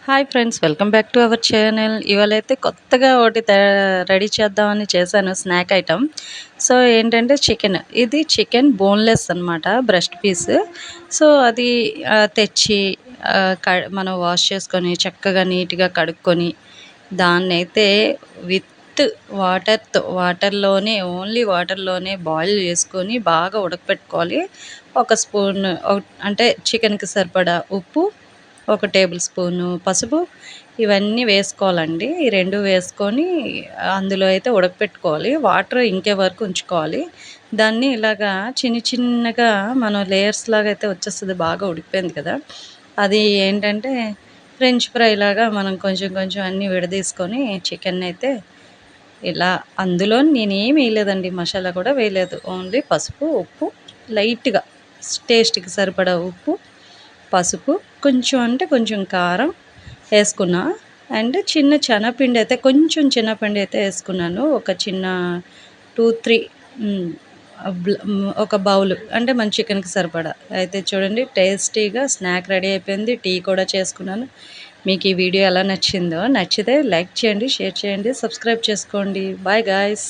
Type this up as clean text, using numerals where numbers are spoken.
Hi friends, welcome back to our channel. ఇవాళైతే కొత్తగా ఒకటి రెడీ చేద్దామని చేశాను స్నాక్ ఐటమ్. సో ఏంటంటే ఇది చికెన్ బోన్లెస్ అనమాట, బ్రెస్ట్ పీస్. సో అది తెచ్చి మనం వాష్ చేసుకొని చక్కగా నీట్గా కడుక్కొని దాన్నైతే విత్ వాటర్లోనే ఓన్లీ వాటర్లోనే బాయిల్ చేసుకొని బాగా ఉడకపెట్టుకోవాలి. ఒక స్పూన్ అంటే చికెన్కి సరిపడా ఉప్పు, ఒక టేబుల్ స్పూను పసుపు, ఇవన్నీ వేసుకోవాలండి. ఈ 2 వేసుకొని అందులో అయితే ఉడకపెట్టుకోవాలి. వాటర్ ఇంకే వరకు ఉంచుకోవాలి. దాన్ని ఇలాగా చిన్నగా మనం లేయర్స్ లాగా అయితే వచ్చేస్తది. బాగా ఉడికిపోయింది కదా! అది ఏంటంటే ఫ్రెంచ్ ఫ్రై లాగా మనం కొంచెం కొంచెం అన్నీ విడదీసుకొని చికెన్నయితే ఇలా అందులో నేనేమి వేయలేదండి. మసాలా కూడా వేయలేదు. ఓన్లీ పసుపు, ఉప్పు, లైట్‌గా టేస్ట్‌కి సరిపడా ఉప్పు, పసుపు, కొంచెం అంటే కొంచెం కారం వేసుకున్నా. అండ్ చిన్న శనగపిండి అయితే కొంచెం శనగపిండి అయితే వేసుకున్నాను. ఒక చిన్న 2, 3 ఒక బౌల్ అంటే మన చికెన్‌కి సరిపడా. అయితే చూడండి, టేస్టీగా స్నాక్ రెడీ అయిపోయింది. టీ కూడా చేసుకున్నాను. మీకు ఈ వీడియో ఎలా నచ్చిందో, నచ్చితే లైక్ చేయండి, షేర్ చేయండి, సబ్స్క్రైబ్ చేసుకోండి. Bye guys.